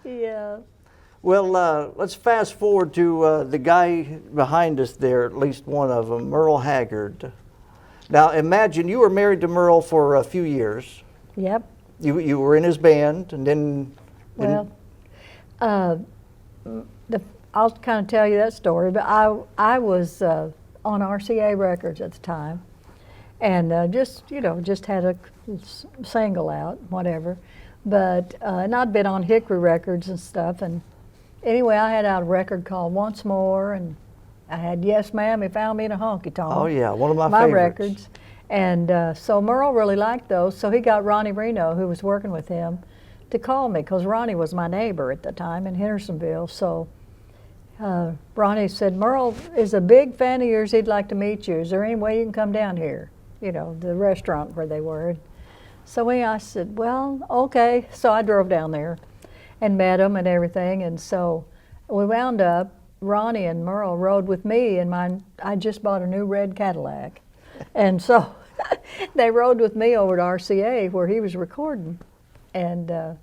Yeah. Well, let's fast forward to the guy behind us there, at least one of them, Merle Haggard. Now, imagine you were married to Merle for a few years. Yep. You were in his band, and then... Well, I'll kind of tell you that story, but I was on RCA Records at the time, and just had a single out, whatever. But and I'd been on Hickory Records and stuff, and anyway, I had out a record called Once More, and I had Yes Ma'am, He Found Me in a Honky Tonk. Oh yeah, one of my favorites. Records. And so Merle really liked those, so he got Ronnie Reno, who was working with him, to call me, because Ronnie was my neighbor at the time in Hendersonville. So Ronnie said, Merle is a big fan of yours, he'd like to meet you. Is there any way you can come down here? You know, the restaurant where they were. So I said, well, okay. So I drove down there and met him and everything. And so we wound up, Ronnie and Merle rode with me in I just bought a new red Cadillac. And so they rode with me over to RCA where he was recording. And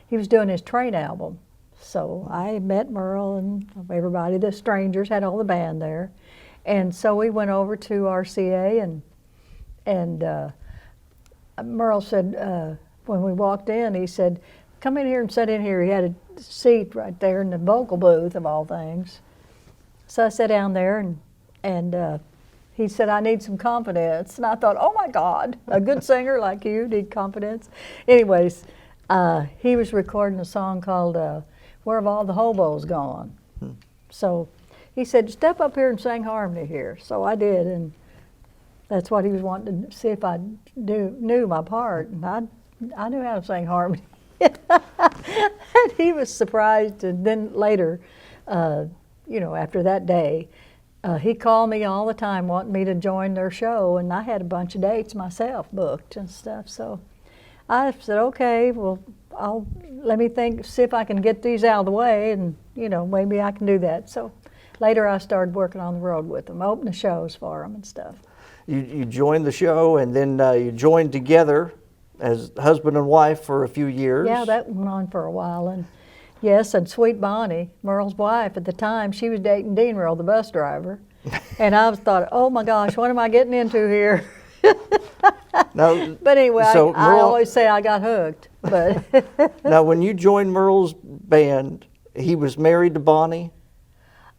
he was doing his Train album. So I met Merle and everybody, the Strangers, had all the band there. And so we went over to RCA and Merle said, when we walked in, he said, come in here and sit in here. He had a seat right there in the vocal booth, of all things. So I sat down there, and he said, I need some confidence. And I thought, oh my God, a good singer like you need confidence. Anyways, he was recording a song called Where Have All the Hobos Gone? So he said, step up here and sing harmony here. So I did, and that's what he was wanting to see if I knew my part. And I knew how to sing harmony. And he was surprised. And then later, after that day, he called me all the time wanting me to join their show. And I had a bunch of dates myself booked and stuff. So I said, okay, well, let me see if I can get these out of the way. And, maybe I can do that. So later I started working on the road with them, opening shows for them and stuff. You joined the show, and then you joined together as husband and wife for a few years. Yeah, that went on for a while. And yes, and Sweet Bonnie, Merle's wife at the time, she was dating Dean Merle, the bus driver. And I thought, oh my gosh, what am I getting into here? Now, but anyway, so I always say I got hooked. But now, when you joined Merle's band, he was married to Bonnie?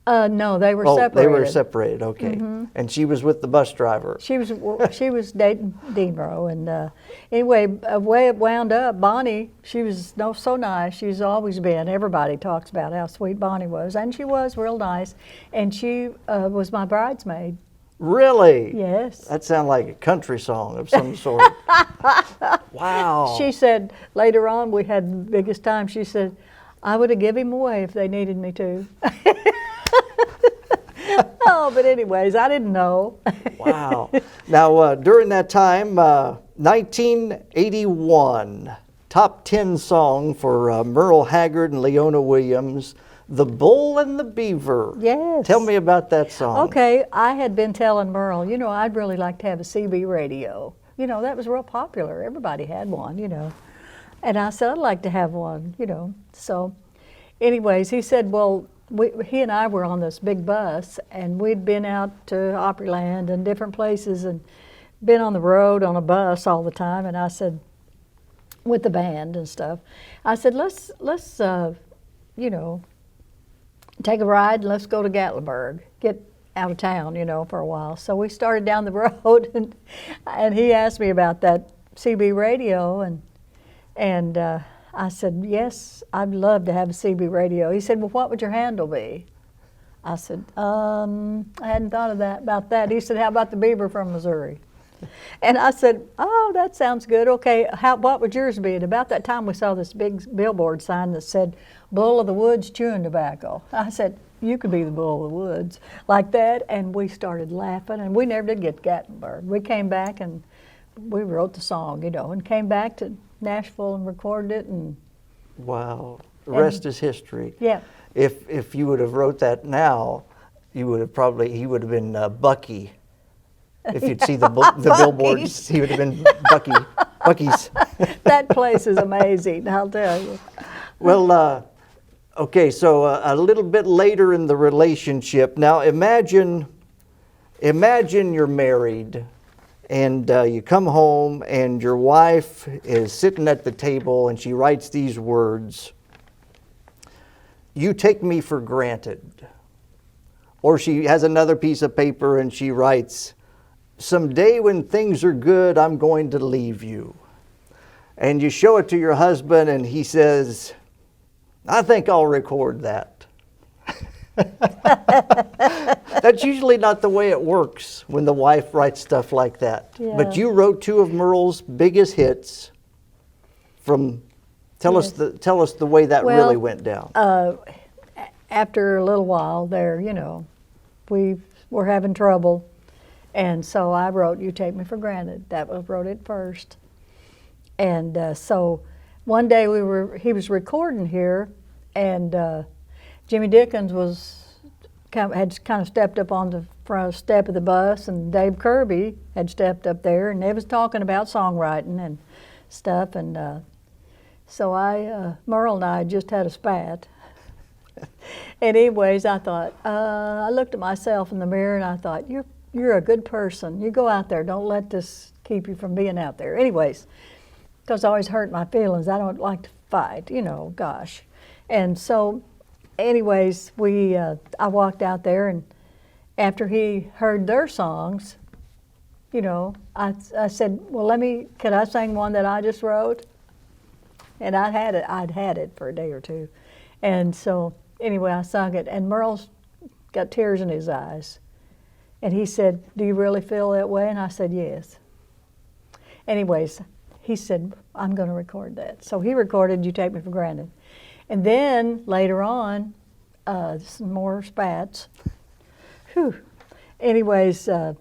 No, they were separated. They were separated, okay. Mm-hmm. And she was with the bus driver. She was dating Dean Merle, and anyway, the way it wound up, Bonnie, she was so nice. She's always been. Everybody talks about how sweet Bonnie was, and she was real nice. And she was my bridesmaid. Really? Yes. That sounded like a country song of some sort. Wow. She said later on, we had the biggest time. She said, I would have given him away if they needed me to. Oh, but anyways, I didn't know. Wow. Now, during that time, 1981, top 10 song for Merle Haggard and Leona Williams, The Bull and the Beaver. Yes. Tell me about that song. Okay, I had been telling Merle, I'd really like to have a CB radio. That was real popular. Everybody had one, And I said, I'd like to have one, So anyways, he said, well, he and I were on this big bus, and we'd been out to Opryland and different places and been on the road on a bus all the time. And I said, with the band and stuff, I said, let's take a ride and let's go to Gatlinburg, get out of town, for a while. So we started down the road, and he asked me about that CB radio, and I said, yes, I'd love to have a CB radio. He said, well, what would your handle be? I said, I hadn't thought about that. He said, how about the Beaver from Missouri? And I said, oh, that sounds good. Okay, what would yours be? And about that time we saw this big billboard sign that said, Bull of the Woods chewing tobacco. I said, you could be the Bull of the Woods, like that. And we started laughing, and we never did get to Gatlinburg. We came back and we wrote the song, and came back to Nashville and recorded it. And wow, the rest is history. Yeah. If you would have wrote that now, he would have been Bucky. If you'd see the billboards, he would have been Bucky's. That place is amazing, I'll tell you. Well, Okay, so a little bit later in the relationship. Now imagine you're married and you come home and your wife is sitting at the table and she writes these words, "You take me for granted." Or she has another piece of paper and she writes, "Someday when things are good, I'm going to leave you." And you show it to your husband and he says, "I think I'll record that." That's usually not the way it works when the wife writes stuff like that. Yeah. But you wrote two of Merle's biggest hits from, tell us the way that really went down. After a little while there, you know, we were having trouble. And so I wrote "You Take Me for Granted." Wrote it first. And so one day he was recording here, and Jimmy Dickens had kind of stepped up on the front step of the bus, and Dave Kirby had stepped up there, and they was talking about songwriting and stuff. And so Merle and I just had a spat. And anyways, I thought, I looked at myself in the mirror and I thought, you're a good person. You go out there. Don't let this keep you from being out there. Anyways, because I always hurt my feelings. I don't like to fight, you know, gosh. And so anyways, I walked out there, and after he heard their songs, you know, I said, well, could I sing one that I just wrote? And I'd had it for a day or two. And so anyway, I sung it, and Merle's got tears in his eyes. And he said, "Do you really feel that way?" And I said, "Yes." Anyways, he said, "I'm going to record that." So he recorded "You Take Me for Granted." And then later on, some more spats. Whew. Anyways, I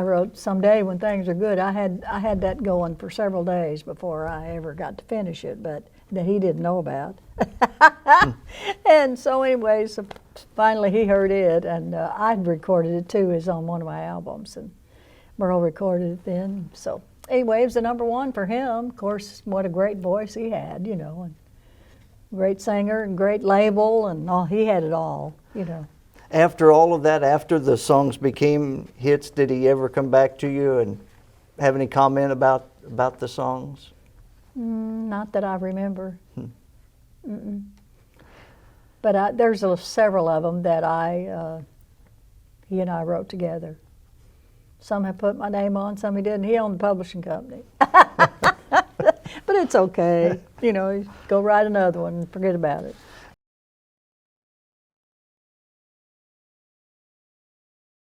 wrote "Someday When Things Are Good." I had that going for several days before I ever got to finish it, but that he didn't know about. And so anyways, finally he heard it, and I'd recorded it too. It's on one of my albums, and Merle recorded it then. So anyway, it was the #1 for him. Of course, what a great voice he had, you know, and great singer and great label, and all. He had it all, you know. After all of that, after the songs became hits, did he ever come back to you and have any comment about the songs? Not that I remember. But there's several of them that he and I wrote together. Some have put my name on, some he didn't. He owned the publishing company. But it's okay. You know, go write another one and forget about it.